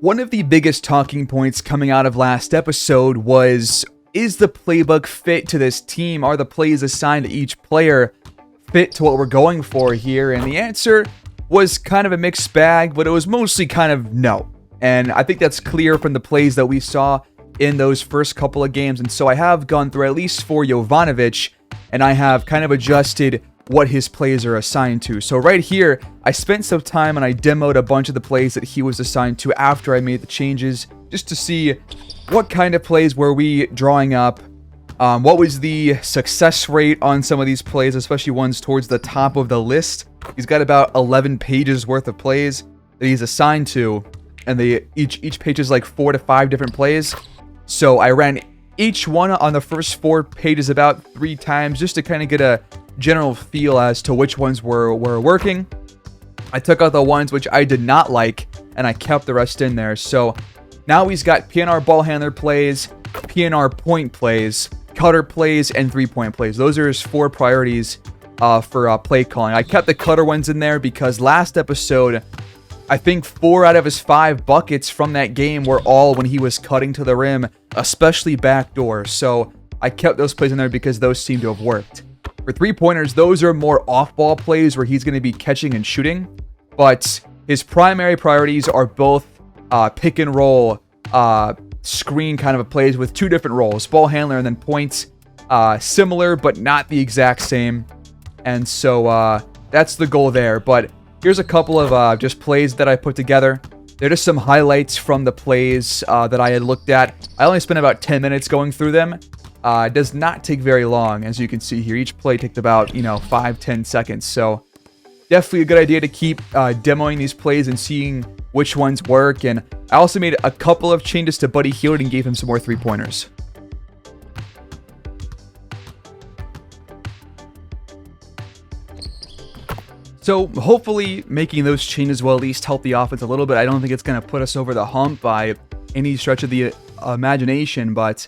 One of the biggest talking points coming out of last episode was, is the playbook fit to this team? Are the plays assigned to each player fit to what we're going for here? And the answer was kind of a mixed bag, but it was mostly kind of no. And I think that's clear from the plays that we saw in those first couple of games. And so I have gone through, at least for Jovanovic, and I have kind of adjusted what his plays are assigned to. So right here, I spent some time and I demoed a bunch of the plays that he was assigned to after I made the changes, just to see what kind of plays were we drawing up, what was the success rate on some of these plays, especially ones towards the top of the list. He's got about 11 pages worth of plays that he's assigned to, and each page is like 4 to 5 different plays. So I ran each one on the first 4 pages about 3 times, just to kind of get a general feel as to which ones were working. I took out the ones which I did not like, and I kept the rest in there. So now he's got PNR ball handler plays, PNR point plays, cutter plays, and 3-point plays. Those are his 4 priorities for play calling. I kept the cutter ones in there because last episode, I think 4 out of his 5 buckets from that game were all when he was cutting to the rim, especially backdoor. So I kept those plays in there because those seem to have worked. For 3-pointers, those are more off-ball plays where he's going to be catching and shooting. But his primary priorities are both pick and roll, screen kind of plays with 2 different roles, ball handler and then points. Similar, but not the exact same. And so that's the goal there. But here's a couple of just plays that I put together. They're just some highlights from the plays that I had looked at. I only spent about 10 minutes going through them. It does not take very long, as you can see here. Each play takes about, 5-10 seconds. So definitely a good idea to keep demoing these plays and seeing which ones work. And I also made a couple of changes to Buddy Hield and gave him some more 3-pointers. So hopefully making those changes will at least help the offense a little bit. I don't think it's going to put us over the hump by any stretch of the imagination, but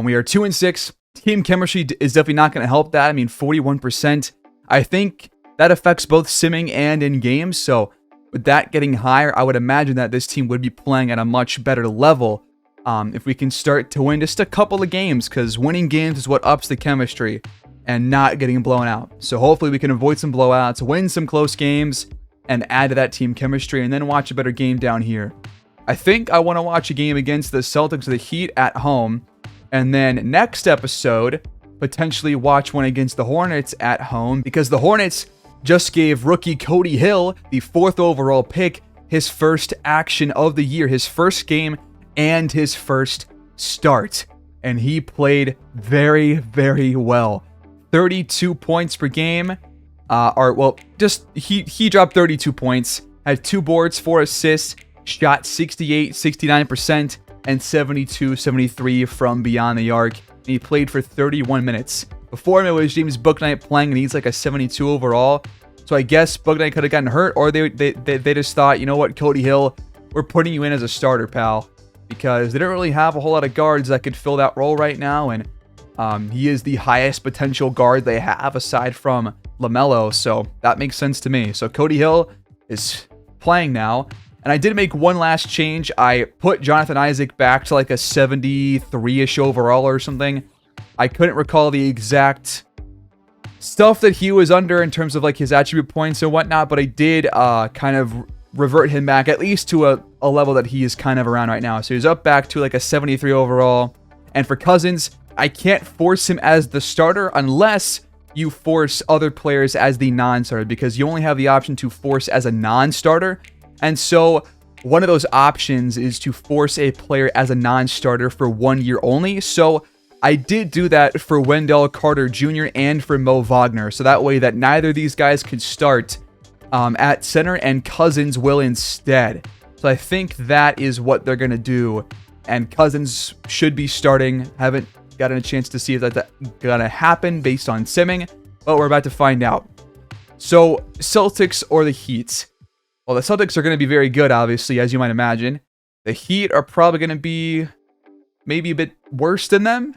we are 2-6. Team chemistry is definitely not going to help that. I mean, 41%. I think that affects both simming and in games. So with that getting higher, I would imagine that this team would be playing at a much better level if we can start to win just a couple of games, because winning games is what ups the chemistry and not getting blown out. So hopefully we can avoid some blowouts, win some close games, and add to that team chemistry, and then watch a better game down here. I think I want to watch a game against the Celtics or the Heat at home. And then next episode, potentially watch one against the Hornets at home, because the Hornets just gave rookie Cody Hill, the 4th overall pick, his first action of the year, his first game and his first start. And he played very, very well. 32 points per game. He dropped 32 points, had 2 boards, 4 assists, shot 68, 69%. And 72-73 from beyond the arc. And he played for 31 minutes. Before him, it was James Bouknight playing, and he's like a 72 overall. So I guess Bouknight could have gotten hurt, or they just thought, you know what, Cody Hill, we're putting you in as a starter, pal. Because they don't really have a whole lot of guards that could fill that role right now. And he is the highest potential guard they have aside from LaMelo. So that makes sense to me. So Cody Hill is playing now. And I did make one last change. I put Jonathan Isaac back to like a 73-ish overall or something. I couldn't recall the exact stuff that he was under in terms of like his attribute points and whatnot, but I did kind of revert him back at least to a level that he is kind of around right now. So he's up back to like a 73 overall. And for Cousins, I can't force him as the starter unless you force other players as the non-starter, because you only have the option to force as a non-starter. And so one of those options is to force a player as a non-starter for 1 year only. So I did do that for Wendell Carter Jr. and for Mo Wagner. So that way that neither of these guys could start at center, and Cousins will instead. So I think that is what they're going to do. And Cousins should be starting. Haven't gotten a chance to see if that's going to happen based on simming, but we're about to find out. So Celtics or the Heat? Well, the Celtics are going to be very good, obviously, as you might imagine. The Heat are probably going to be maybe a bit worse than them.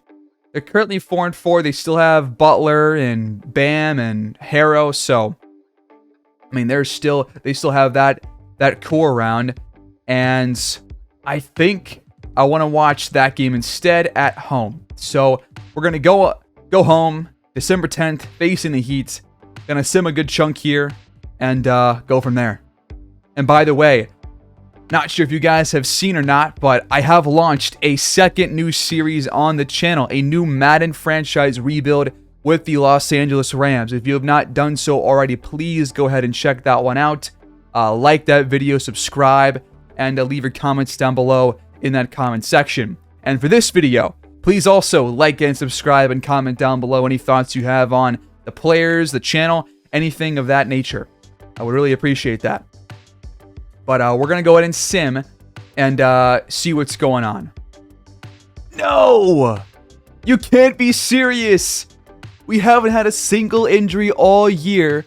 They're currently 4-4. They still have Butler and Bam and Harrow. So, I mean, they still have that core around. And I think I want to watch that game instead at home. So we're going to go home December 10th, facing the Heat. Going to sim a good chunk here and go from there. And by the way, not sure if you guys have seen or not, but I have launched a second new series on the channel, a new Madden franchise rebuild with the Los Angeles Rams. If you have not done so already, please go ahead and check that one out. Like that video, subscribe, and leave your comments down below in that comment section. And for this video, please also like and subscribe and comment down below any thoughts you have on the players, the channel, anything of that nature. I would really appreciate that. But we're going to go ahead and sim and see what's going on. No! You can't be serious! We haven't had a single injury all year.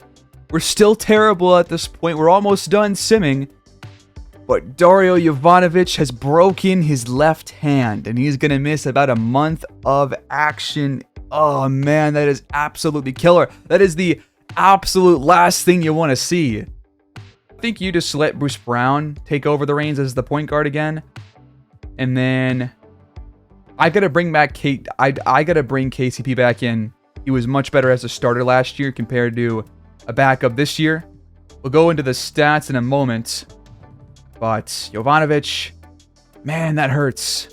We're still terrible at this point. We're almost done simming. But Dario Jovanovic has broken his left hand, and he's going to miss about a month of action. Oh, man, that is absolutely killer. That is the absolute last thing you want to see. I think you just let Bruce Brown take over the reins as the point guard again. And then I got to bring back I got to bring KCP back in. He was much better as a starter last year compared to a backup this year. We'll go into the stats in a moment. But Jovanovic, man, that hurts.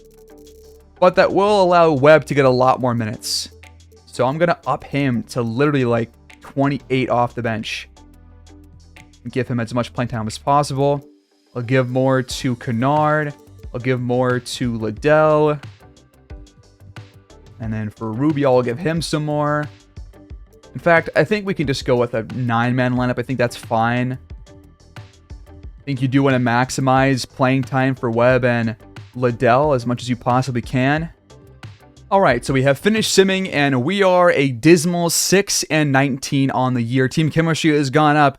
But that will allow Webb to get a lot more minutes. So I'm going to up him to literally like 28 off the bench. Give him as much playing time as possible. I'll give more to Kennard. I'll give more to Liddell. And then for Rubio, I'll give him some more. In fact, I think we can just go with a 9-man lineup. I think that's fine. I think you do want to maximize playing time for Webb and Liddell as much as you possibly can. All right, so we have finished simming, and we are a dismal 6-19 on the year. Team chemistry has gone up.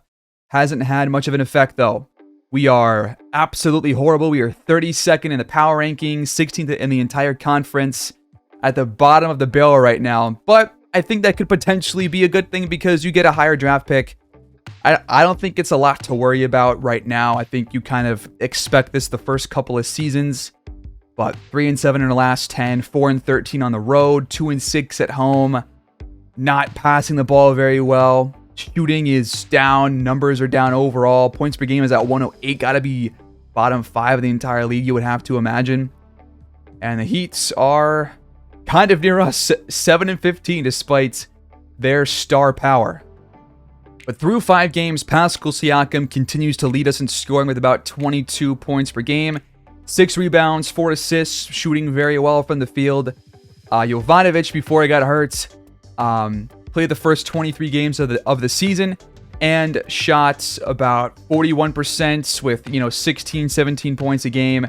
Hasn't had much of an effect, though. We are absolutely horrible. We are 32nd in the power rankings, 16th in the entire conference, at the bottom of the barrel right now. But I think that could potentially be a good thing because you get a higher draft pick. I don't think it's a lot to worry about right now. I think you kind of expect this the first couple of seasons. But 3-7 in the last 10, 4-13 on the road, 2-6 at home. Not passing the ball very well. Shooting is down. Numbers are down overall. Points per game is at 108. Got to be bottom 5 of the entire league, you would have to imagine. And the Heats are kind of near us, 7-15, despite their star power. But through 5 games, Pascal Siakam continues to lead us in scoring with about 22 points per game. 6 rebounds, 4 assists, shooting very well from the field. Jovanovic, before he got hurt, played the first 23 games of the season and shot about 41% with 16, 17 points a game,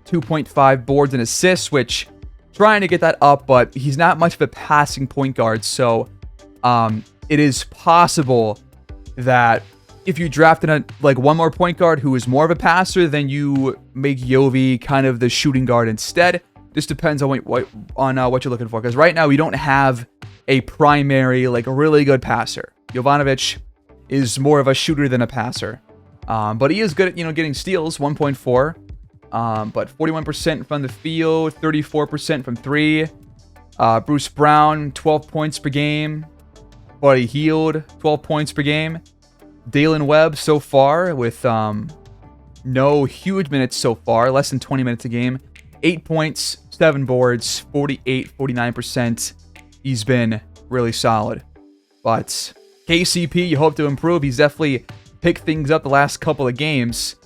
2.5 boards and assists, which trying to get that up, but he's not much of a passing point guard, so it is possible that if you drafted one more point guard who is more of a passer, then you make Yovi kind of the shooting guard instead. This depends on what you're looking for, because right now we don't have a primary, a really good passer. Jovanovic is more of a shooter than a passer. But he is good at, getting steals, 1.4. But 41% from the field, 34% from 3. Bruce Brown, 12 points per game. Buddy Hield, 12 points per game. Dalen Webb so far with no huge minutes so far, less than 20 minutes a game. 8 points, 7 boards, 49%. He's been really solid. But KCP, you hope to improve. He's definitely picked things up the last couple of games,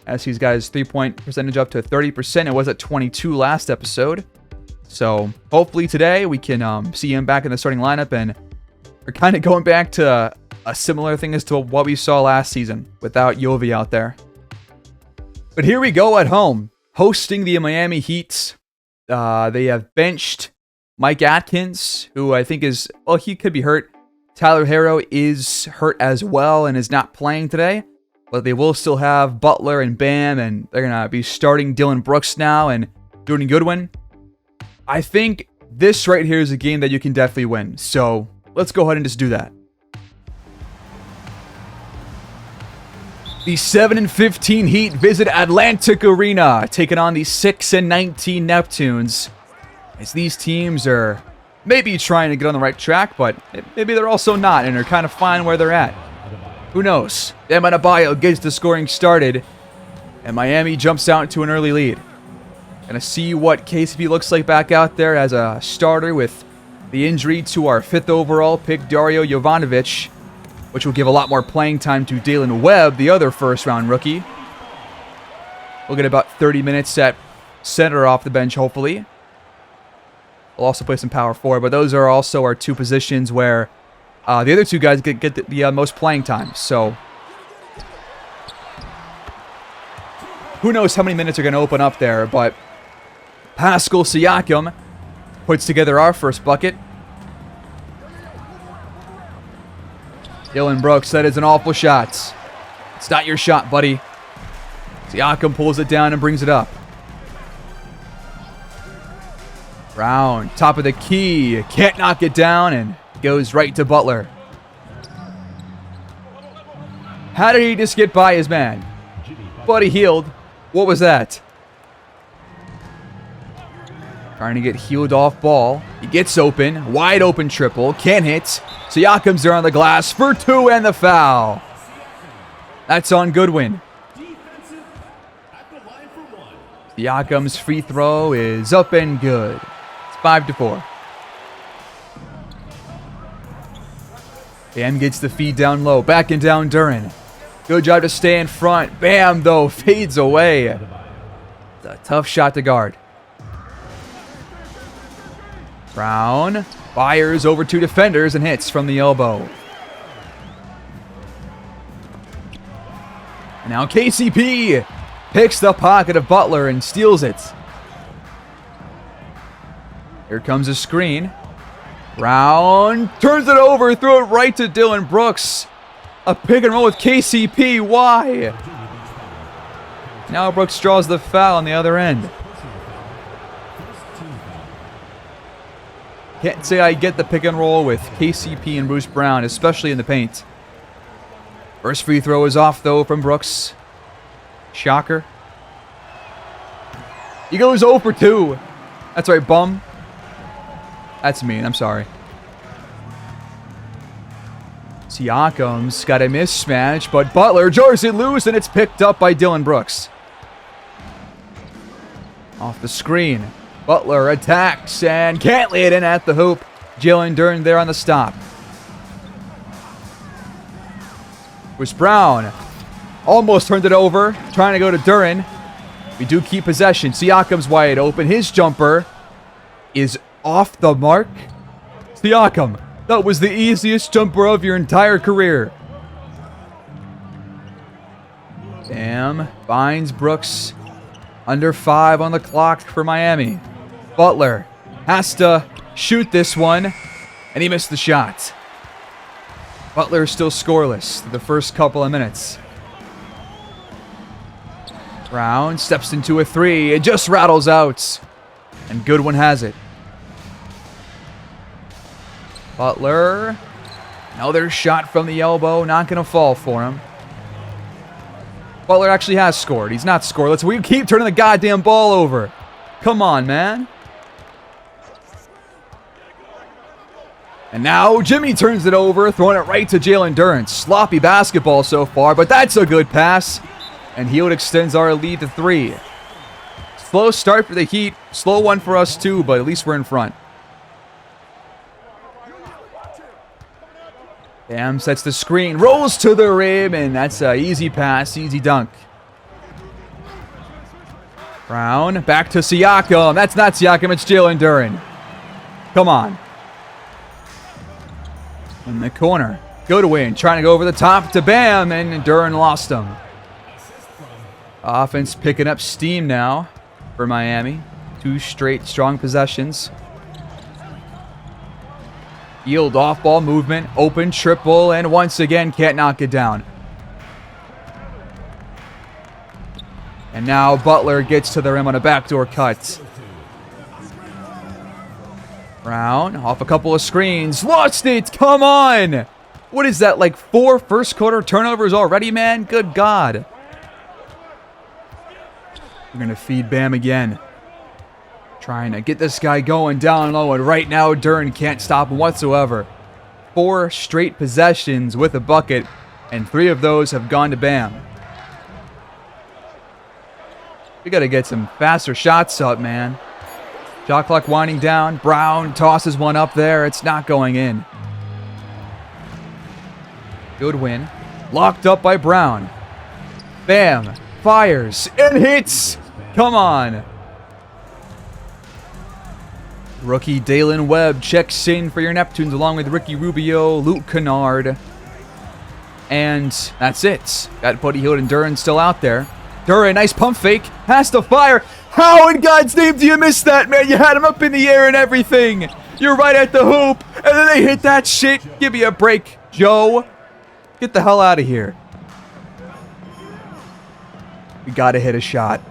as he's got his 3-point percentage up to 30%. It was at 22 last episode. So hopefully today we can see him back in the starting lineup, and we're kind of going back to a similar thing as to what we saw last season without Yovi out there. But here we go at home, hosting the Miami Heat. They have benched Mike Atkins, who I think is, he could be hurt. Tyler Herro is hurt as well and is not playing today. But they will still have Butler and Bam, and they're going to be starting Dylan Brooks now and Jordan Goodwin. I think this right here is a game that you can definitely win. So let's go ahead and just do that. The 7-15 Heat visit Atlantic Arena, taking on the 6-19 Neptunes. As these teams are maybe trying to get on the right track, but maybe they're also not, and are kind of fine where they're at. Who knows? Bam Adebayo gets the scoring started, and Miami jumps out into an early lead. Gonna see what KCP looks like back out there as a starter with the injury to our 5th overall pick, Dario Jovanovic, which will give a lot more playing time to Dalen Webb, the other first-round rookie. We'll get about 30 minutes at center off the bench, hopefully. We'll also play some power forward, but those are also our two positions where the other two guys get the most playing time. So who knows how many minutes are going to open up there, but Pascal Siakam puts together our first bucket. Dylan Brooks, that is an awful shot. It's not your shot, buddy. Siakam pulls it down and brings it up. Brown, top of the key, can't knock it down, and goes right to Butler. How did he just get by his man? Buddy healed. What was that? Trying to get healed off ball. He gets open. Wide open triple. Can't hit. Siakam's there on the glass for 2 and the foul. That's on Goodwin. Siakam's free throw is up and good. It's 5-4. Bam gets the feed down low. Backing down Duren. Good job to stay in front. Bam, though, fades away. It's a tough shot to guard. Brown fires over 2 defenders and hits from the elbow. And now KCP picks the pocket of Butler and steals it. Here comes a screen. Brown turns it over, throw it right to Dylan Brooks. A pick and roll with KCP. Why? Now Brooks draws the foul on the other end. Can't say I get the pick and roll with KCP and Bruce Brown, especially in the paint. First free throw is off, though, from Brooks. Shocker. He goes 0 for 2. That's right, bum. That's mean, I'm sorry. Siakam's got a mismatch, but Butler jars it loose, and it's picked up by Dylan Brooks. Off the screen. Butler attacks and can't lay it in at the hoop. Jalen Duren there on the stop. Was Brown. Almost turned it over. Trying to go to Duren. We do keep possession. Siakam's wide open. His jumper is off the mark. Siakam, that was the easiest jumper of your entire career. Bam finds Brooks. Under 5 on the clock for Miami. Butler has to shoot this one, and he missed the shot. Butler is still scoreless through the first couple of minutes. Brown steps into a 3. It just rattles out, and Goodwin has it. Butler, another shot from the elbow, not going to fall for him. Butler actually has scored. He's not scoreless. We keep turning the goddamn ball over. Come on, man. And now Jimmy turns it over, throwing it right to Jalen Duren. Sloppy basketball so far, but that's a good pass. And Heald extends our lead to 3. Slow start for the Heat. Slow one for us too, but at least we're in front. Bam sets the screen, rolls to the rim, and that's an easy pass, easy dunk. Brown, back to Siakam. That's not Siakam, it's Jalen Duren. Come on. In the corner. Goodwin trying to go over the top to Bam, and Duren lost him. Offense picking up steam now for Miami. 2 straight strong possessions. Heald off-ball movement, open triple, and once again can't knock it down. And now Butler gets to the rim on a backdoor cut. Brown off a couple of screens, lost it, come on! What is that, like 4 first quarter turnovers already, man? Good God. We're going to feed Bam again. Trying to get this guy going down low, and right now Duren can't stop him whatsoever. 4 straight possessions with a bucket, and 3 of those have gone to Bam. We got to get some faster shots up, man. Shot clock winding down. Brown tosses one up there. It's not going in. Good win. Locked up by Brown. Bam. Fires and hits. Come on. Rookie Dalen Webb checks in for your Neptunes along with Ricky Rubio, Luke Kennard. And that's it. Got Buddy Hield and Duren still out there. Duren, nice pump fake. Has to fire. How in God's name do you miss that, man? You had him up in the air and everything. You're right at the hoop. And then they hit that shit. Give me a break, Joe. Get the hell out of here. We gotta hit a shot.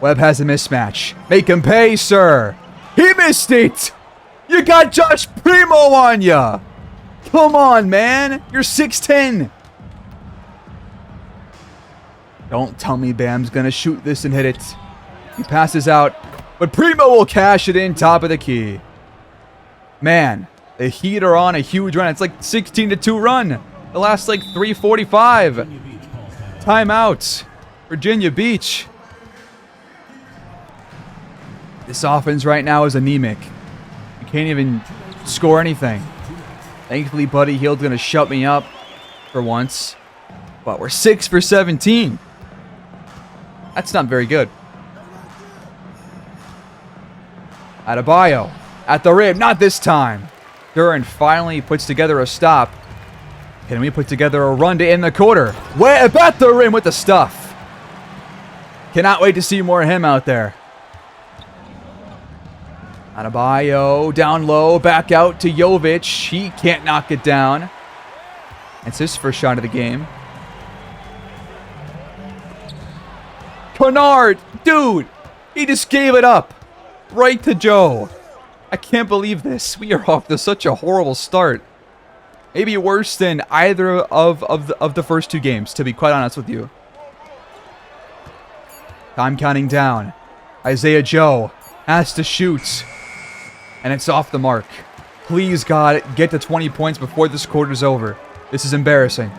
Webb has a mismatch. Make him pay, sir. He missed it. You got Josh Primo on ya. Come on, man. You're 6'10". Don't tell me Bam's gonna shoot this and hit it. He passes out, but Primo will cash it in top of the key. Man, the Heat are on a huge run. It's like 16-2 run. The last like 3:45. Timeout. Virginia Beach. This offense right now is anemic. You can't even score anything. Thankfully, Buddy Hield's going to shut me up for once. But we're 6 for 17. That's not very good. Adebayo at the rim. Not this time. Duren finally puts together a stop. Can we put together a run to end the quarter? Webb at the rim with the stuff. Cannot wait to see more of him out there. Adebayo down low, back out to Jovic. He can't knock it down. It's his first shot of the game. Kennard, dude, he just gave it up. Right to Joe. I can't believe this. We are off to such a horrible start. Maybe worse than either of the first 2 games, to be quite honest with you. Time counting down. Isaiah Joe has to shoot. And it's off the mark. Please, God, get to 20 points before this quarter's over. This is embarrassing.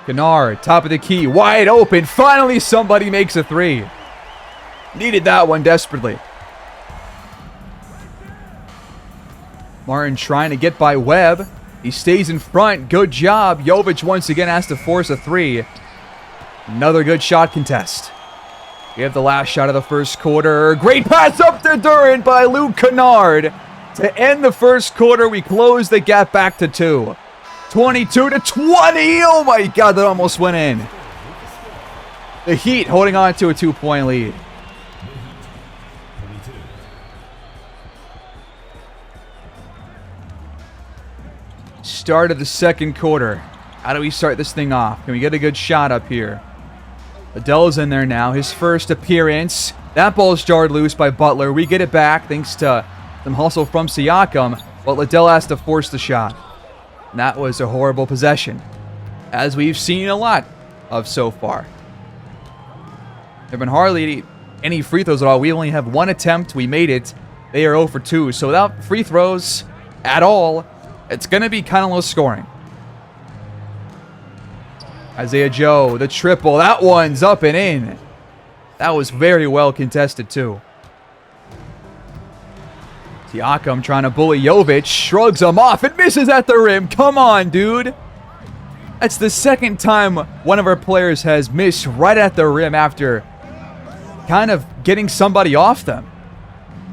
Kennard, top of the key, wide open. Finally, somebody makes a 3. Needed that one desperately. Martin trying to get by Webb. He stays in front. Good job. Jovic once again has to force a 3. Another good shot contest. We have the last shot of the first quarter. Great pass up to Duren by Luke Kennard. To end the first quarter, we close the gap back to 2. 22-20. Oh my God, that almost went in. The Heat holding on to a 2-point lead. Start of the second quarter. How do we start this thing off? Can we get a good shot up here? Adele's in there now. His first appearance. That ball's jarred loose by Butler. We get it back thanks to some hustle from Siakam. But Liddell has to force the shot. And that was a horrible possession, as we've seen a lot of so far. There have been hardly any free throws at all. We only have 1 attempt. We made it. They are 0 for 2. So without free throws at all, it's going to be kind of low scoring. Isaiah Joe, the triple. That one's up and in. That was very well contested, too. Siakam trying to bully Jovic. Shrugs him off and misses at the rim. Come on, dude. That's the second time one of our players has missed right at the rim after kind of getting somebody off them.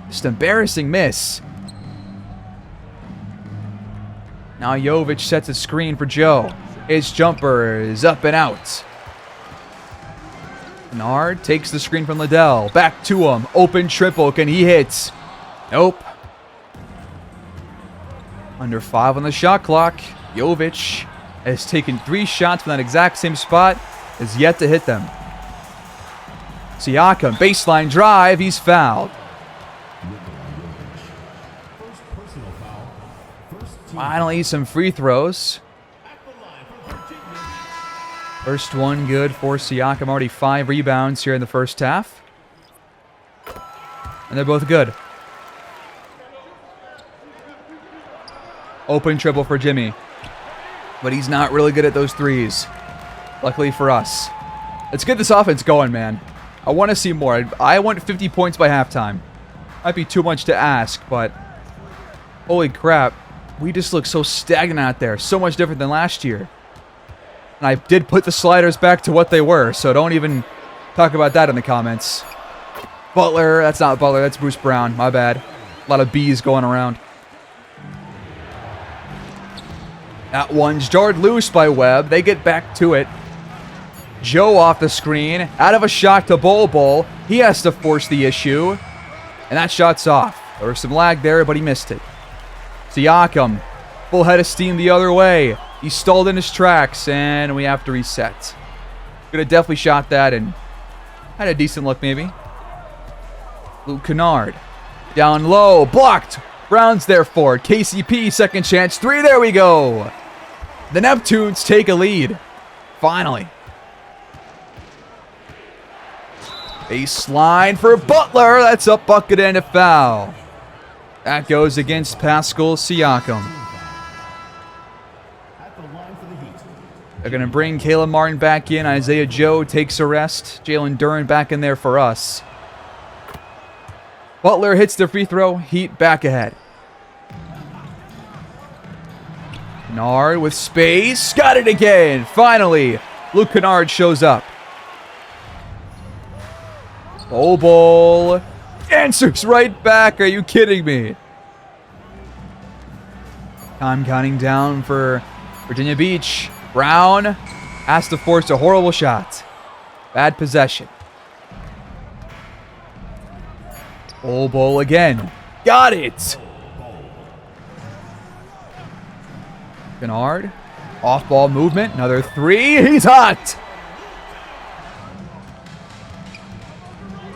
Just embarrassing miss. Now Jovic sets a screen for Joe. His jumper is up and out. Kennard takes the screen from Liddell. Back to him. Open triple. Can he hit? Nope. Under 5 on the shot clock. Jovic has taken 3 shots from that exact same spot. Has yet to hit them. Siakam, baseline drive. He's fouled. Finally, some free throws. First one good for Siakam. Already 5 rebounds here in the first half. And they're both good. Open triple for Jimmy. But he's not really good at those threes. Luckily for us. Let's get this offense going, man. I want to see more. I want 50 points by halftime. Might be too much to ask, but holy crap. We just look so stagnant out there. So much different than last year. And I did put the sliders back to what they were, so don't even talk about that in the comments. Butler, that's not Butler, that's Bruce Brown. My bad. A lot of B's going around. That one's jarred loose by Webb. They get back to it. Joe off the screen. Out of a shot to Bol. He has to force the issue. And that shot's off. There was some lag there, but he missed it. Siakam, full head of steam the other way. He stalled in his tracks, and we have to reset. Could have definitely shot that and had a decent look, maybe. Luke Kennard, down low, blocked. Brown's there for it. KCP, second chance, 3, there we go. The Neptunes take a lead. Finally. Baseline for Butler. That's a bucket and a foul. That goes against Pascal Siakam. They're going to bring Caleb Martin back in. Isaiah Joe takes a rest. Jalen Duren back in there for us. Butler hits the free throw. Heat back ahead. Kennard with space. Got it again. Finally, Luke Kennard shows up. Bol answers right back. Are you kidding me? Time counting down for Virginia Beach. Brown has to force a horrible shot. Bad possession. Bol again. Got it. Kennard. Off-ball movement. Another 3. He's hot.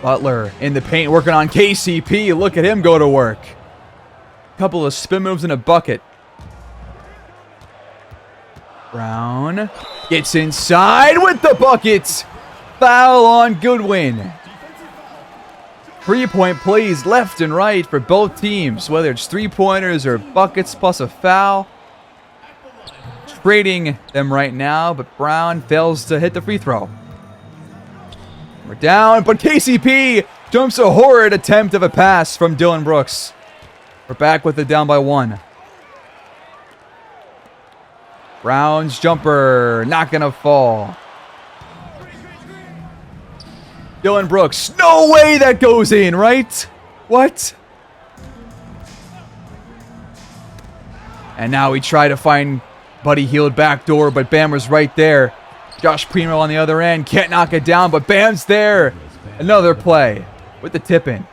Butler in the paint working on KCP. Look at him go to work. Couple of spin moves in a bucket. Brown gets inside with the buckets. Foul on Goodwin. 3-point plays left and right for both teams, whether it's 3-pointers or buckets plus a foul. Trading them right now, but Brown fails to hit the free throw. We're down, but KCP jumps a horrid attempt of a pass from Dylan Brooks. We're back with it down by 1. Brown's jumper, not gonna fall. Dylan Brooks, no way that goes in, right? What? And now we try to find Buddy Hield backdoor, but Bam was right there. Josh Primo on the other end, can't knock it down, but Bam's there. Another play with the tip in.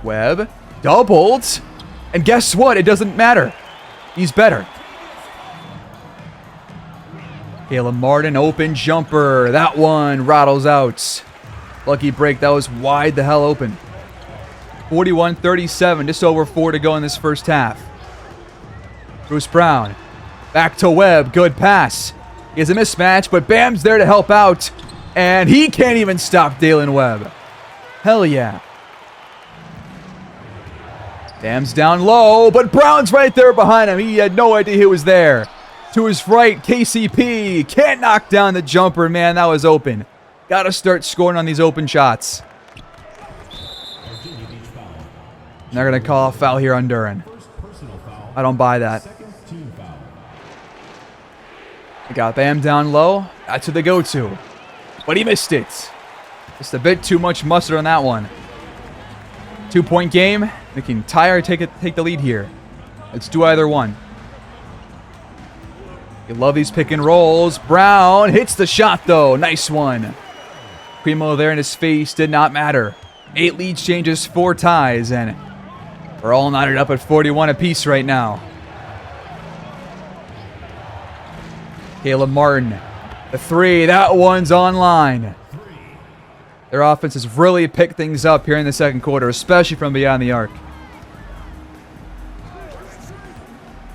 Webb doubled, and guess what? It doesn't matter. He's better. Caleb Martin, open jumper. That one rattles out. Lucky break. That was wide the hell open. 41-37, just over 4 to go in this first half. Bruce Brown, back to Webb. Good pass. He has a mismatch, but Bam's there to help out, and he can't even stop Dalen Webb. Hell yeah. Bam's down low, but Brown's right there behind him. He had no idea he was there. To his right, KCP can't knock down the jumper, man. That was open. Got to start scoring on these open shots. And they're going to call a foul here on Duren. I don't buy that. We got Bam down low. That's who they go to. But he missed it. Just a bit too much mustard on that one. 2-point game. We can tie or take the lead here. Let's do either one. You love these pick and rolls. Brown hits the shot, though. Nice one. Primo there in his face did not matter. 8 lead changes, 4 ties, and we're all knotted up at 41 apiece right now. Caleb Martin, the 3. That one's online. Their offense has really picked things up here in the second quarter, especially from beyond the arc.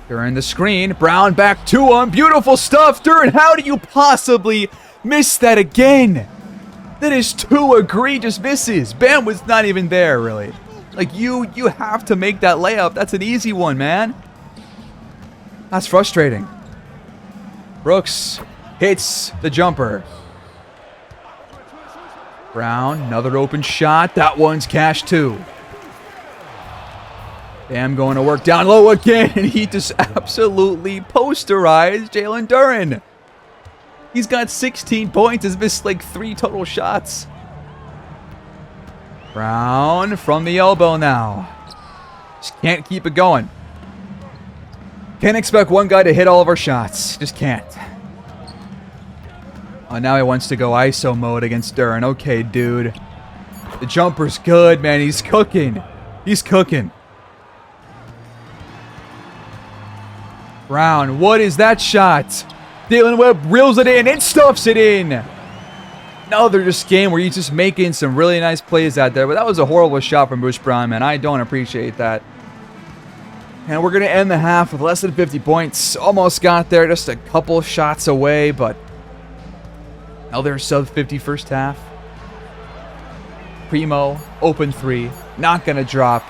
During the screen, Brown back to him. Beautiful stuff. Duran, how do you possibly miss that again? That is 2 egregious misses. Bam was not even there, really. Like, you have to make that layup. That's an easy one, man. That's frustrating. Brooks hits the jumper. Brown, another open shot. That one's cash too. Bam going to work down low again. And he just absolutely posterized Jalen Duran. He's got 16 points. Has missed like 3 total shots. Brown from the elbow now. Just can't keep it going. Can't expect one guy to hit all of our shots. Just can't. Oh, now he wants to go ISO mode against Duran. Okay, dude. The jumper's good, man. He's cooking. He's cooking. Brown, what is that shot? Dalen Webb reels it in and stuffs it in. Another just game where he's just making some really nice plays out there. But that was a horrible shot from Bruce Brown, man. I don't appreciate that. And we're going to end the half with less than 50 points. Almost got there, just a couple shots away, but another sub-50 first half. Primo, open 3, not going to drop.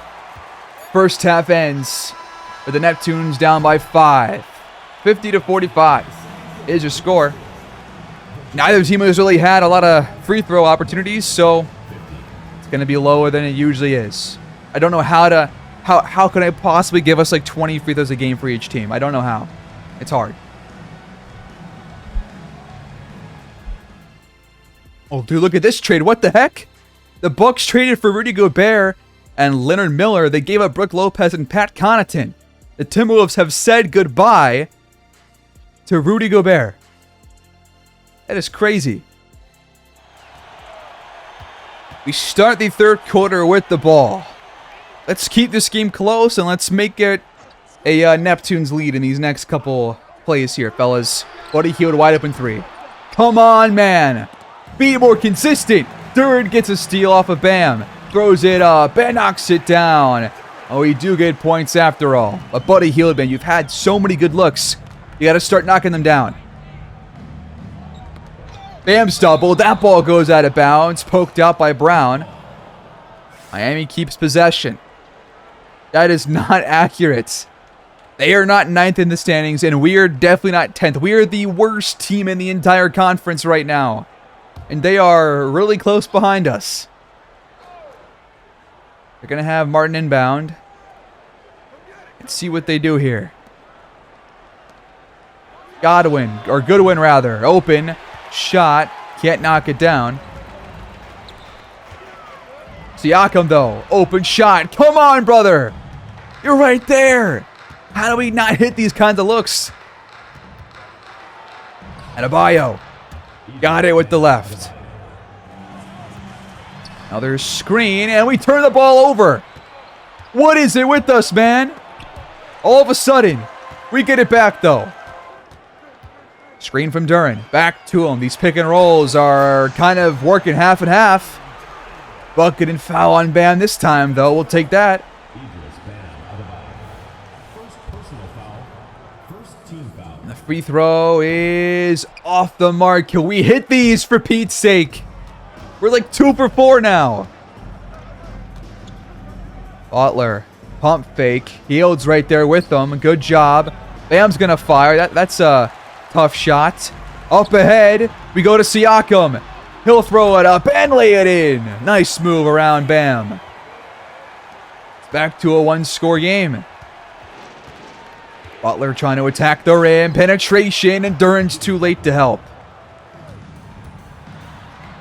First half ends with the Neptunes down by 5. 50-45 is your score. Neither team has really had a lot of free throw opportunities, so it's going to be lower than it usually is. I don't know how can I possibly give us like 20 free throws a game for each team? I don't know how. It's hard. Oh, dude, look at this trade. What the heck? The Bucks traded for Rudy Gobert and Leonard Miller. They gave up Brook Lopez and Pat Connaughton. The Timberwolves have said goodbye to Rudy Gobert. That is crazy. We start the third quarter with the ball. Let's keep this game close and let's make it a Neptunes lead in these next couple plays here, fellas. Buddy Hield wide open 3. Come on, man. Be more consistent. Duran gets a steal off of Bam. Throws it up. Bam knocks it down. Oh, we do get points after all. But Buddy Hield, man, you've had so many good looks. You got to start knocking them down. Bam stumbled. That ball goes out of bounds. Poked out by Brown. Miami keeps possession. That is not accurate. They are not 9th in the standings, and we are definitely not 10th. We are the worst team in the entire conference right now. And they are really close behind us. They're going to have Martin inbound. Let's see what they do here. Goodwin rather. Open. Shot. Can't knock it down. Siakam, though. Open shot. Come on, brother. You're right there. How do we not hit these kinds of looks? Adebayo. Got it with the left. Another screen, and we turn the ball over. What is it with us, man? All of a sudden, we get it back, though. Screen from Duran. Back to him. These pick and rolls are kind of working half and half. Bucket and foul on Bam this time, though. We'll take that. And the free throw is off the mark. Can we hit these for Pete's sake? We're like 2 for 4 now. Butler. Pump fake. Hield's right there with them. Good job. Bam's going to fire. That's a tough shot. Up ahead. We go to Siakam. He'll throw it up and lay it in. Nice move around Bam. It's back to a 1-score game. Butler trying to attack the rim. Penetration, and Duran's too late to help.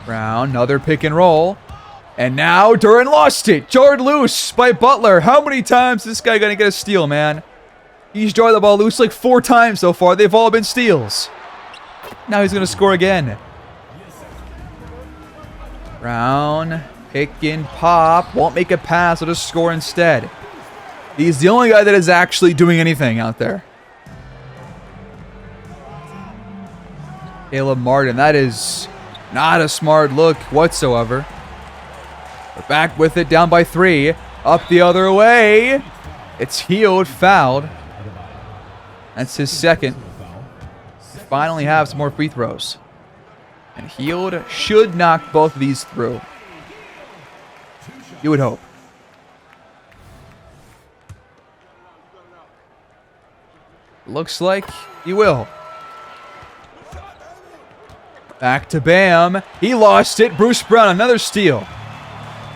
Brown, another pick and roll. And now Duran lost it. Jarred loose by Butler. How many times is this guy going to get a steal, man? He's jarred the ball loose like 4 times so far. They've all been steals. Now he's going to score again. Brown, pick and pop. Won't make a pass. Will just score instead. He's the only guy that is actually doing anything out there. Caleb Martin. That is not a smart look whatsoever. We're back with it, down by 3. Up the other way. It's Hield, fouled. That's his second. We finally have some more free throws. And Hield should knock both of these through. You would hope. Looks like he will. Back to Bam. He lost it. Bruce Brown, another steal.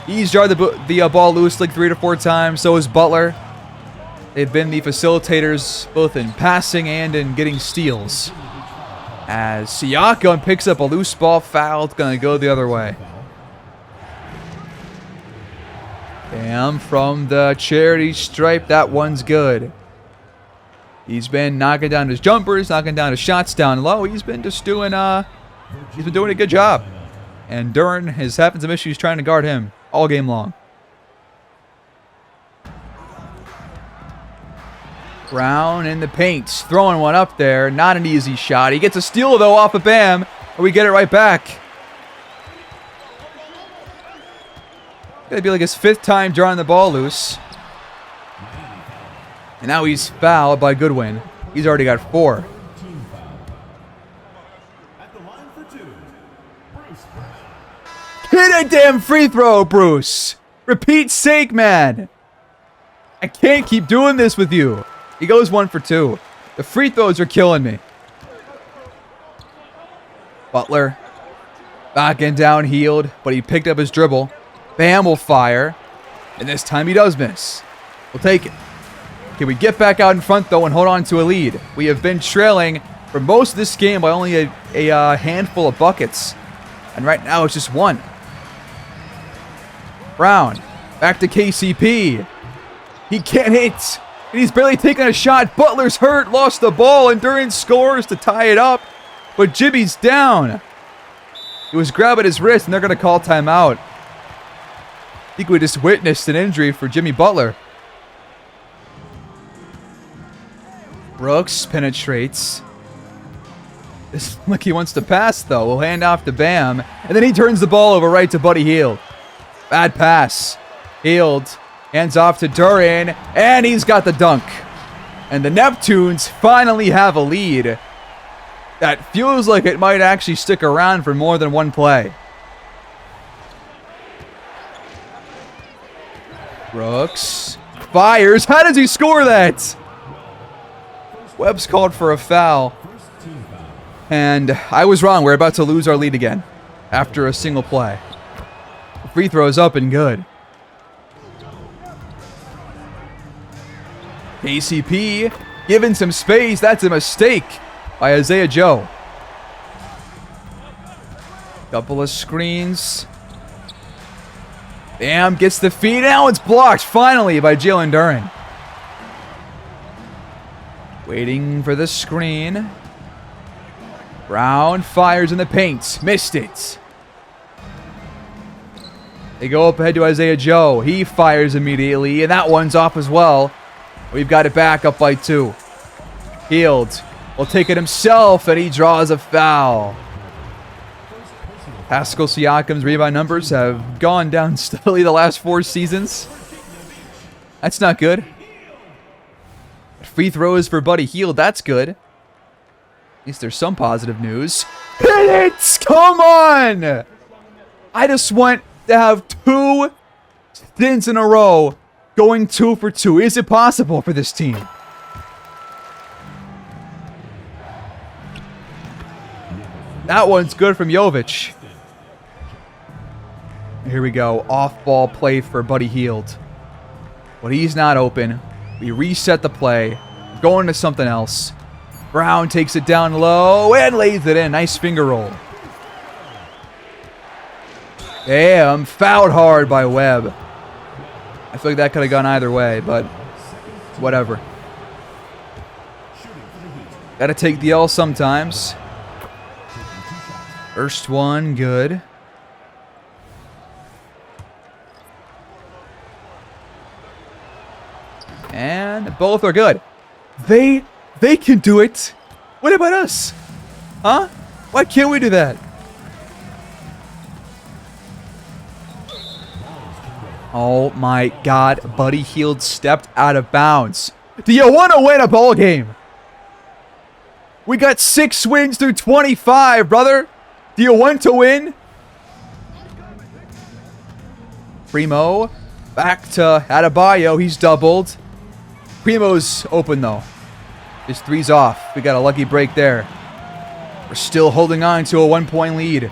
He's jarred the ball loose like 3 to 4 times. So is Butler. They've been the facilitators both in passing and in getting steals. As Siakam picks up a loose ball foul, it's going to go the other way. Bam from the charity stripe. That one's good. He's been knocking down his jumpers, knocking down his shots down low. He's been just doing a good job. And Duren is having some issues trying to guard him all game long. Brown in the paint, throwing one up there. Not an easy shot. He gets a steal, though, off of Bam. And we get it right back. It'd be like his 5th time drawing the ball loose. And now he's fouled by Goodwin. He's already got 4. Hit a damn free throw, Bruce. For Pete's sake, man. I can't keep doing this with you. He goes 1 for 2. The free throws are killing me. Butler backing down, Hield, but he picked up his dribble. Bam will fire. And this time he does miss. We'll take it. Can we get back out in front, though, and hold on to a lead? We have been trailing for most of this game by only a handful of buckets. And right now it's just 1. Brown. Back to KCP. He can't hit. And he's barely taking a shot. Butler's hurt. Lost the ball. And Duren scores to tie it up. But Jimmy's down. He was grabbing his wrist, and they're going to call timeout. I think we just witnessed an injury for Jimmy Butler. Brooks penetrates. This looks like he wants to pass, though. We'll hand off to Bam. And then he turns the ball over right to Buddy Hield. Bad pass. Hield hands off to Duren. And he's got the dunk. And the Neptunes finally have a lead that feels like it might actually stick around for more than one play. Brooks fires. How does he score that? Webb's called for a foul. And I was wrong. We're about to lose our lead again after a single play. The free throw's up and good. KCP given some space. That's a mistake by Isaiah Joe. Couple of screens. Bam gets the feed. Now it's blocked finally by Jalen Duren. Waiting for the screen. Brown fires in the paint. Missed it. They go up ahead to Isaiah Joe. He fires immediately, and that one's off as well. We've got it back up by 2. Hield will take it himself, and he draws a foul. Pascal Siakam's rebound numbers have gone down steadily the last 4 seasons. That's not good. Free throws for Buddy Hield. That's good. At least there's some positive news. Hit it! Come on! I just want to have 2 stints in a row going 2 for 2. Is it possible for this team? That one's good from Jovic. Here we go. Off-ball play for Buddy Hield. But he's not open. We reset the play. Going to something else. Brown takes it down low and lays it in. Nice finger roll. Damn. Fouled hard by Webb. I feel like that could have gone either way, but whatever. Gotta take the L sometimes. First one, good. And both are good. They can do it. What about us? Huh? Why can't we do that? Oh my God, Buddy Hield stepped out of bounds. Do you want to win a ball game? We got 6 wins through 25, brother. Do you want to win? Primo back to Adebayo. He's doubled. Primo's open though. His three's off. We got a lucky break there. We're still holding on to a 1-point lead.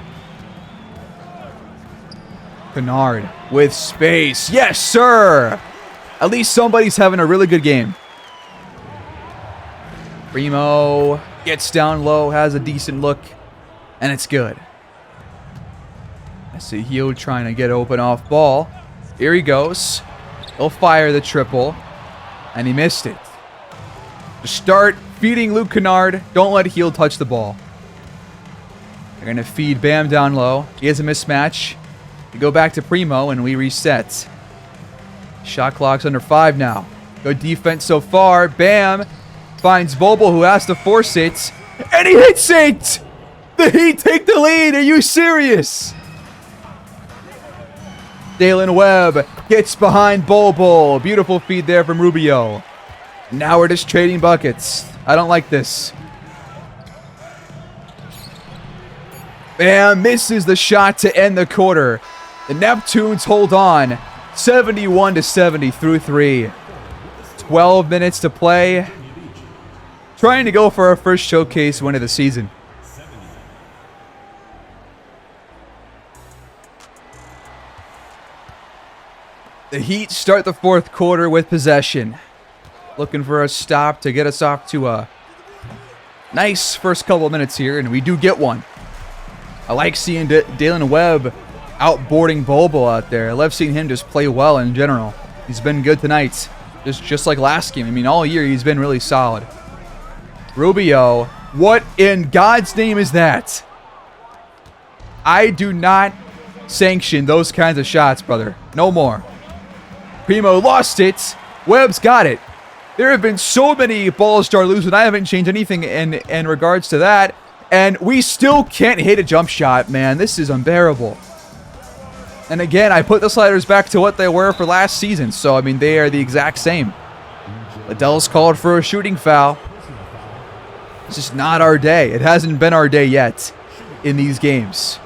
Kennard with space. Yes, sir. At least somebody's having a really good game. Primo gets down low, has a decent look, and it's good. I see Hield trying to get open off ball. Here he goes. He'll fire the triple, and he missed it. Just start feeding Luke Kennard. Don't let Hield touch the ball. They're going to feed Bam down low. He has a mismatch. We go back to Primo, and we reset. Shot clock's under 5 now. Good defense so far. Bam finds Bobo, who has to force it. And he hits it! The Heat take the lead. Are you serious? Dalen Webb gets behind Bobo. Beautiful feed there from Rubio. Now we're just trading buckets. I don't like this. Bam misses the shot to end the quarter. The Neptunes hold on. 71-70 through 3. 12 minutes to play. Trying to go for our first showcase win of the season. The Heat start the fourth quarter with possession. Looking for a stop to get us off to a nice first couple of minutes here, and we do get one. I like seeing Dalen Webb outboarding Bobo out there. I love seeing him just play well in general. He's been good tonight, just like last game. I mean, all year he's been really solid. Rubio, what in God's name is that? I do not sanction those kinds of shots, brother. No more. Primo lost it. Webb's got it. There have been so many balls start losing. I haven't changed anything in regards to that. And we still can't hit a jump shot, man. This is unbearable. And again, I put the sliders back to what they were for last season. So, I mean, they are the exact same. Liddell's called for a shooting foul. It's just not our day. It hasn't been our day yet in these games.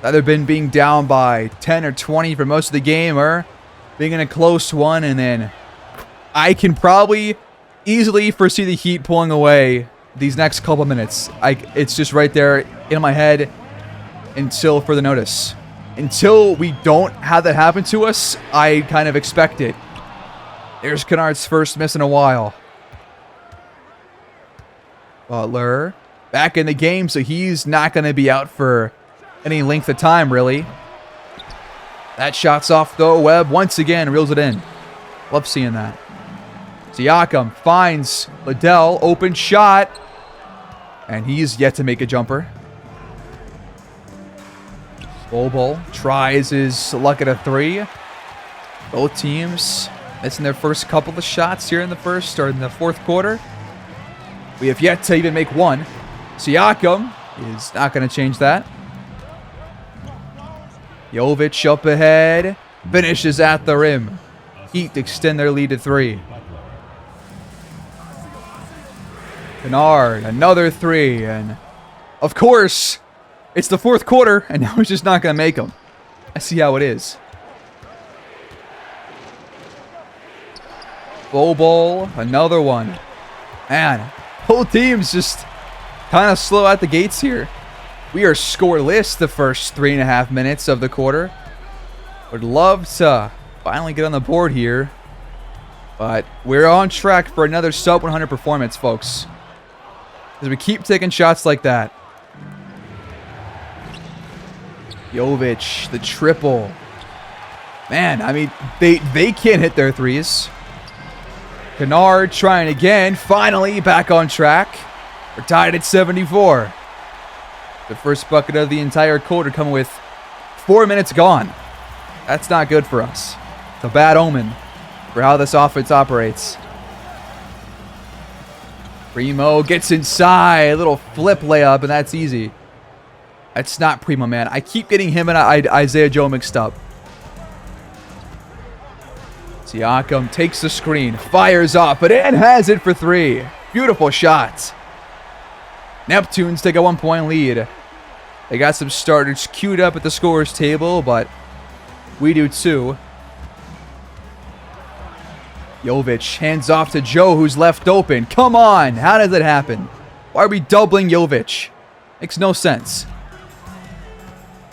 Either been being down by 10 or 20 for most of the game, or being in a close one, and then I can probably easily foresee the Heat pulling away these next couple minutes. It's just right there in my head until further notice. Until we don't have that happen to us, I kind of expect it. There's Kennard's first miss in a while. Butler back in the game, so he's not going to be out for any length of time, really. That shot's off, though. Webb once again reels it in. Love seeing that. Siakam finds Liddell. Open shot. And he's yet to make a jumper. Bobo tries his luck at a 3. Both teams missing their first couple of shots here in the fourth quarter. We have yet to even make one. Siakam is not going to change that. Jovic up ahead. Finishes at the rim. Heat extend their lead to 3. Kennard, another 3. And, of course, it's the fourth quarter, and now he's just not going to make them. I see how it is. Bobo, another one. Man, both teams just kind of slow out the gates here. We are scoreless the first 3.5 minutes of the quarter. Would love to finally get on the board here. But we're on track for another sub-100 performance, folks. As we keep taking shots like that. Jovic, the triple. Man, I mean, they can't hit their threes. Kennard trying again. Finally back on track. We're tied at 74. The first bucket of the entire quarter coming with 4 minutes gone. That's not good for us. It's a bad omen for how this offense operates. Primo gets inside. A little flip layup, and that's easy. It's not Primo, man. I keep getting him and Isaiah Joe mixed up. Siakam takes the screen, fires off, but and has it for 3. Beautiful shot. Neptunes take a 1-point lead. They got some starters queued up at the scorer's table, but we do too. Jovic hands off to Joe, who's left open. Come on! How does it happen? Why are we doubling Jovic? Makes no sense.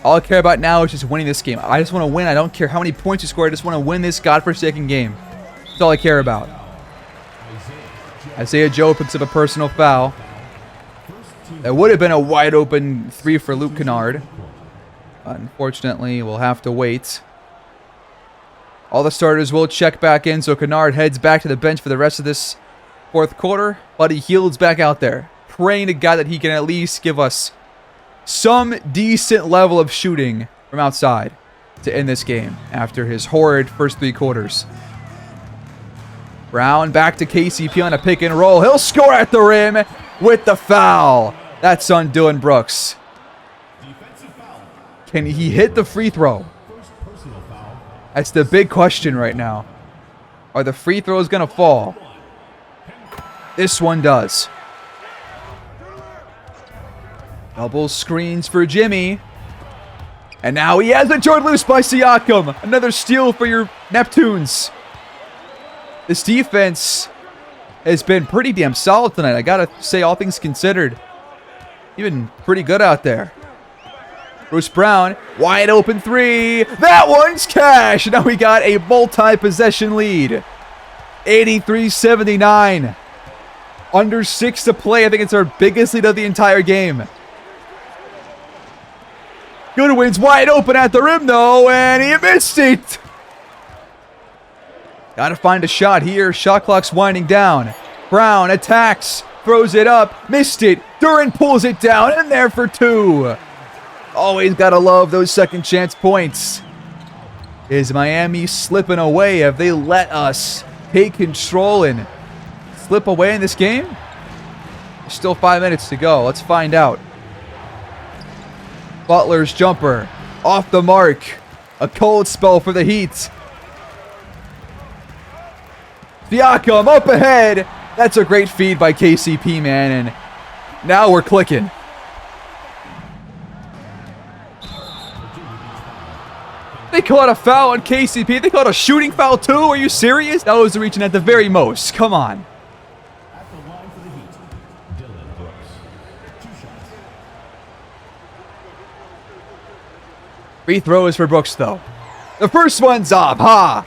All I care about now is just winning this game. I just want to win. I don't care how many points you score. I just want to win this godforsaken game. That's all I care about. Isaiah Joe picks up a personal foul. That would have been a wide open 3 for Luke Kennard. Unfortunately, we'll have to wait. All the starters will check back in, so Kennard heads back to the bench for the rest of this 4th quarter. Buddy Hield's back out there, praying to God that he can at least give us some decent level of shooting from outside to end this game after his horrid first 3 quarters. Brown back to KCP on a pick and roll. He'll score at the rim with the foul. That's on Dylan Brooks. Can he hit the free throw? That's the big question right now. Are the free throws going to fall? This one does. Double screens for Jimmy. And now he has it torn loose by Siakam. Another steal for your Neptunes. This defense has been pretty damn solid tonight. I got to say, all things considered, even pretty good out there. Bruce Brown, wide open 3. That one's cash. Now we got a multi-possession lead. 83-79. Under 6 to play. I think it's our biggest lead of the entire game. Goodwin's wide open at the rim, though, and he missed it. Got to find a shot here. Shot clock's winding down. Brown attacks, throws it up, missed it. Duren pulls it down, and there for 2. Always got to love those second chance points. Is Miami slipping away? Have they let us take control and slip away in this game? There's still 5 minutes to go. Let's find out. Butler's jumper off the mark. A cold spell for the Heat. Siakam up ahead. That's a great feed by KCP, man. And now we're clicking. They caught a foul on KCP. They caught a shooting foul too. Are you serious? That was reaching at the very most. Come on. At the line for the Heat, Dylan Brooks. 2 shots. Free throws for Brooks, though. The first one's up. Ha!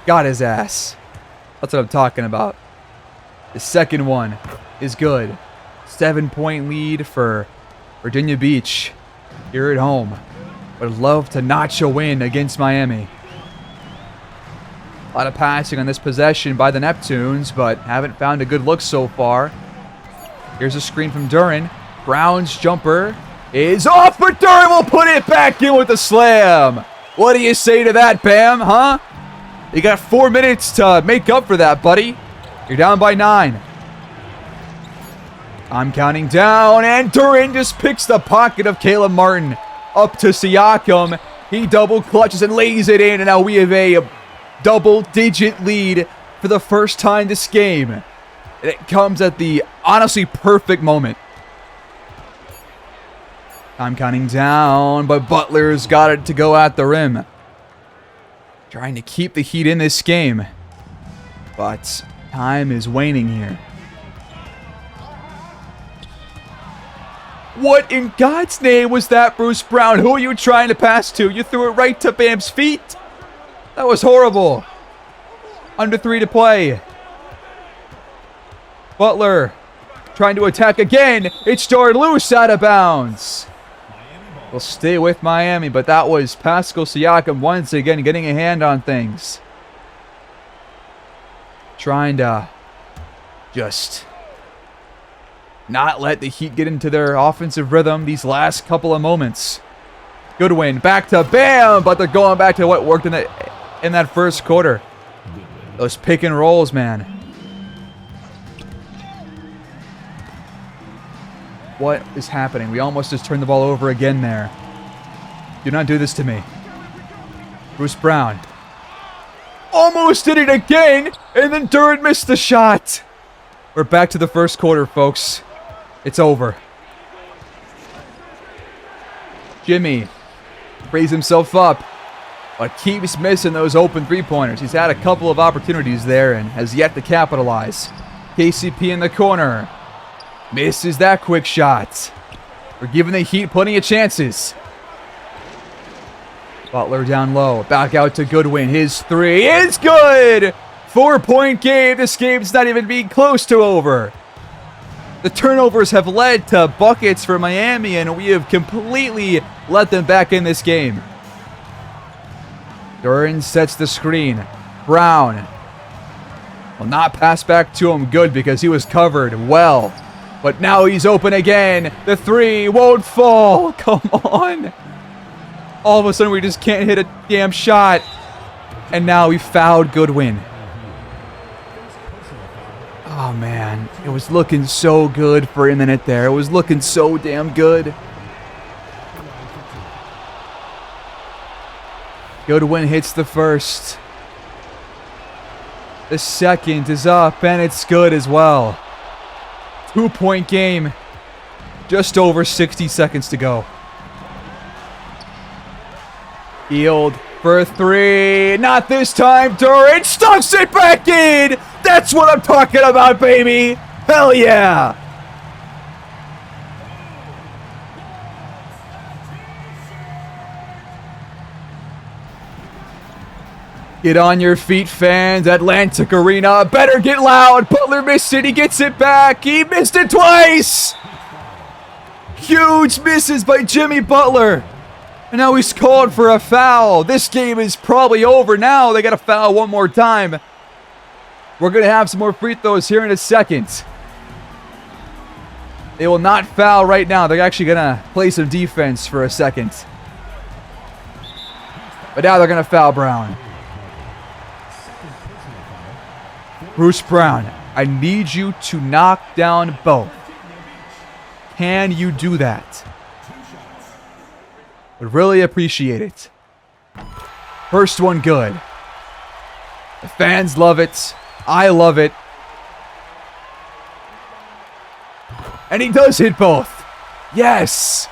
Got his ass. That's what I'm talking about. The second one is good. 7-point lead for Virginia Beach here at home. Would love to notch a win against Miami. A lot of passing on this possession by the Neptunes, but haven't found a good look so far. Here's a screen from Duren. Brown's jumper is off, but Duren will put it back in with a slam. What do you say to that, Bam, huh? You got 4 minutes to make up for that, buddy. You're down by 9. I'm counting down, and Duren just picks the pocket of Caleb Martin. Up to Siakam. He double clutches and lays it in, and now we have a double-digit lead for the first time this game. And it comes at the honestly perfect moment. I'm counting down, but Butler's got it to go at the rim. Trying to keep the Heat in this game. But time is waning here. What in God's name was that, Bruce Brown? Who are you trying to pass to? You threw it right to Bam's feet? That was horrible. Under 3 to play. Butler trying to attack again. It's torn loose out of bounds. We'll stay with Miami, but that was Pascal Siakam once again getting a hand on things. Trying to just not let the Heat get into their offensive rhythm these last couple of moments. Goodwin back to Bam, but they're going back to what worked in that first quarter. Those pick and rolls, man. What is happening? We almost just turned the ball over again there. Do not do this to me. Bruce Brown. Almost did it again, and then Duren missed the shot. We're back to the first quarter, folks. It's over. Jimmy raised himself up, but keeps missing those open three-pointers. He's had a couple of opportunities there and has yet to capitalize. KCP in the corner. Misses that quick shot. We're giving the Heat plenty of chances. Butler down low. Back out to Goodwin. His three is good! 4-point game. This game's not even being close to over. The turnovers have led to buckets for Miami, and we have completely let them back in this game. Duren sets the screen. Brown will not pass back to him. Good, because he was covered well. But now he's open again. The three won't fall. Come on. All of a sudden, we just can't hit a damn shot. And now we fouled Goodwin. Oh, man. It was looking so good for a minute there. It was looking so damn good. Goodwin hits the first. The second is up, and it's good as well. 2-point game. Just over 60 seconds to go. Field for three. Not this time. Duren stuffs it back in. That's what I'm talking about, baby. Hell yeah. Get on your feet, fans. Atlantic Arena. Better get loud. Butler missed it. He gets it back. He missed it twice. Huge misses by Jimmy Butler. And now he's called for a foul. This game is probably over now. They got to foul one more time. We're going to have some more free throws here in a second. They will not foul right now. They're actually going to play some defense for a second. But now they're going to foul Brown. Bruce Brown, I need you to knock down both. Can you do that? Would really appreciate it. First one good. The fans love it. I love it. And he does hit both. Yes.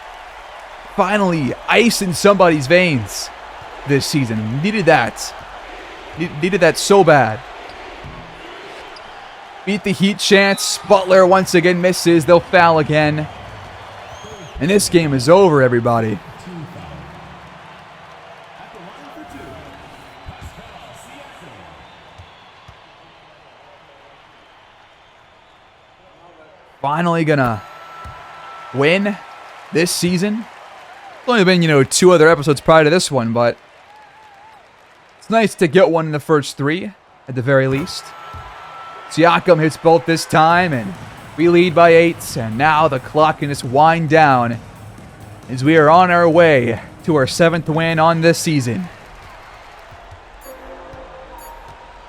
Finally, ice in somebody's veins this season. Needed that. Needed that so bad. Beat the Heat chance. Butler once again misses. They'll foul again. And this game is over, everybody. Finally gonna win this season. It's only been, 2 other episodes prior to this one, but it's nice to get one in the first 3, at the very least. Siakam hits both this time, and we lead by 8, and now the clock can just wind down as we are on our way to our 7th win on this season.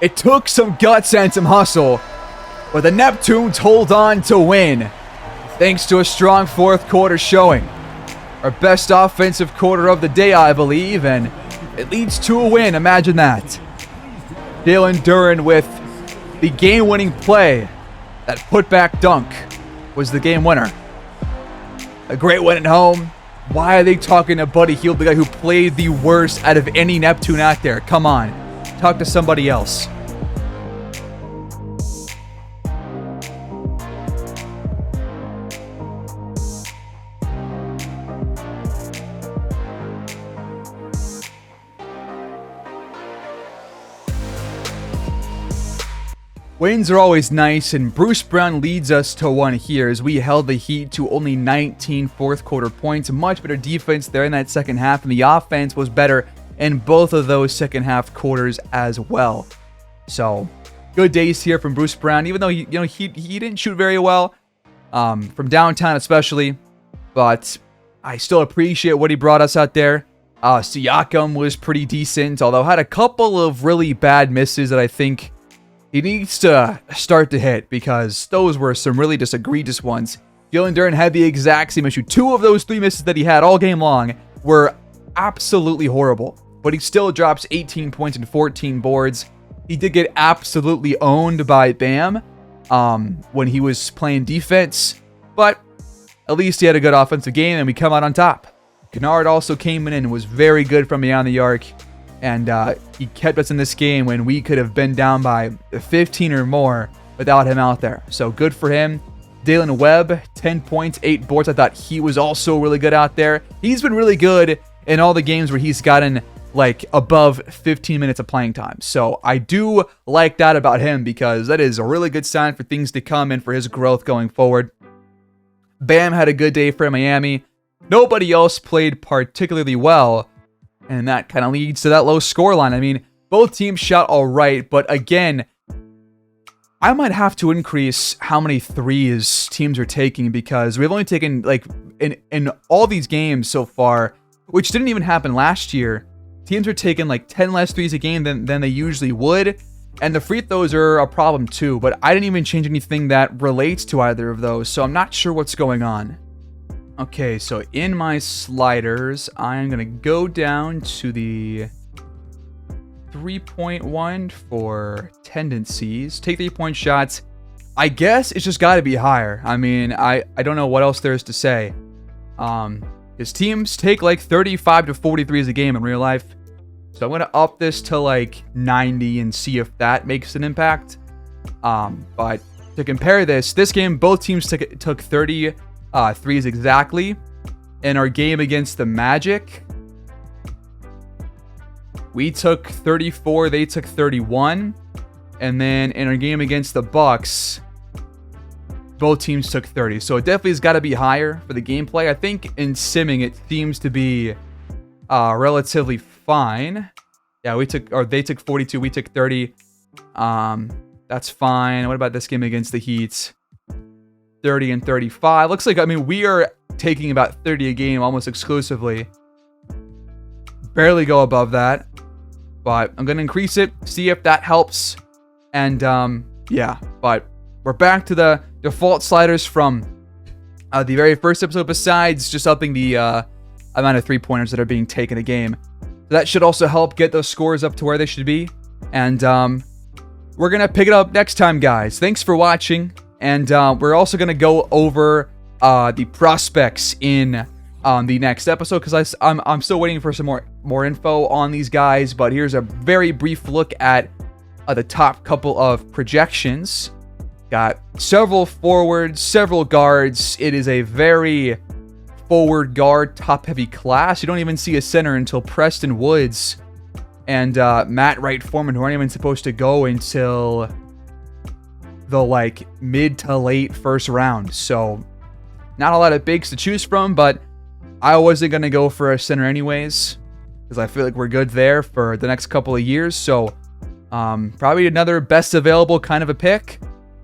It took some guts and some hustle, but the Neptunes hold on to win, thanks to a strong 4th quarter showing. Our best offensive quarter of the day, I believe, and it leads to a win. Imagine that. Jalen Duren with the game-winning play. That putback dunk was the game winner. A great win at home. Why are they talking to Buddy Hield, the guy who played the worst out of any Neptune out there? Come on. Talk to somebody else. Wins are always nice, and Bruce Brown leads us to one here as we held the Heat to only 19 fourth quarter points. Much better defense there in that second half, and the offense was better in both of those second half quarters as well. So, good days here from Bruce Brown, even though he didn't shoot very well, from downtown especially, but I still appreciate what he brought us out there. Siakam was pretty decent, although had a couple of really bad misses that I think he needs to start to hit, because those were some really just egregious ones. Jalen Duren had the exact same issue. 2 of those 3 misses that he had all game long were absolutely horrible. But he still drops 18 points and 14 boards. He did get absolutely owned by Bam when he was playing defense. But at least he had a good offensive game, and we come out on top. Kennard also came in and was very good from beyond the arc. And he kept us in this game when we could have been down by 15 or more without him out there. So good for him. Dalen Webb, 10 points, 8 boards. I thought he was also really good out there. He's been really good in all the games where he's gotten like above 15 minutes of playing time. So I do like that about him because that is a really good sign for things to come and for his growth going forward. Bam had a good day for Miami. Nobody else played particularly well. And that kind of leads to that low score line. I mean, both teams shot all right, but again, I might have to increase how many threes teams are taking because we've only taken, like, in all these games so far, which didn't even happen last year, teams are taking like 10 less threes a game than they usually would. And the free throws are a problem too, but I didn't even change anything that relates to either of those, so I'm not sure what's going on. Okay, so in my sliders, I'm going to go down to the 3-point one for tendencies. Take 3-point shots. I guess it's just got to be higher. I mean, I don't know what else there is to say. His teams take like 35 to 43s a game in real life. So I'm going to up this to like 90 and see if that makes an impact. But to compare this game, both teams took 30 threes exactly. In our game against the Magic, we took 34, they took 31. And then in our game against the Bucks, both teams took 30. So it definitely has got to be higher for the gameplay. I think in simming, it seems to be relatively fine. Yeah, they took 42, we took 30. That's fine. What about this game against the Heat? 30 and 35. Looks like, I mean, we are taking about 30 a game almost exclusively. Barely go above that. But I'm going to increase it, see if that helps. And, yeah. But we're back to the default sliders from the very first episode, besides just upping the amount of three-pointers that are being taken a game. So that should also help get those scores up to where they should be. And we're going to pick it up next time, guys. Thanks for watching. And we're also going to go over the prospects in the next episode, because I'm still waiting for some more info on these guys. But here's a very brief look at the top couple of projections. Got several forwards, several guards. It is a very forward guard, top-heavy class. You don't even see a center until Preston Woods and Matt Wright Foreman, who aren't even supposed to go until the like mid to late first round. So not a lot of bigs to choose from, but I wasn't going to go for a center anyways, because I feel like we're good there for the next couple of years. So probably another best available kind of a pick,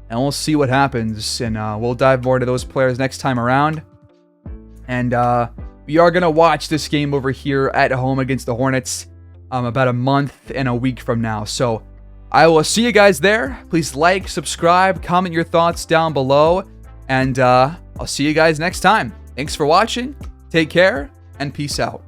and we'll see what happens. And we'll dive more into those players next time around. And we are going to watch this game over here at home against the Hornets about a month and a week from now. So I will see you guys there. Please like, subscribe, comment your thoughts down below. And I'll see you guys next time. Thanks for watching. Take care and peace out.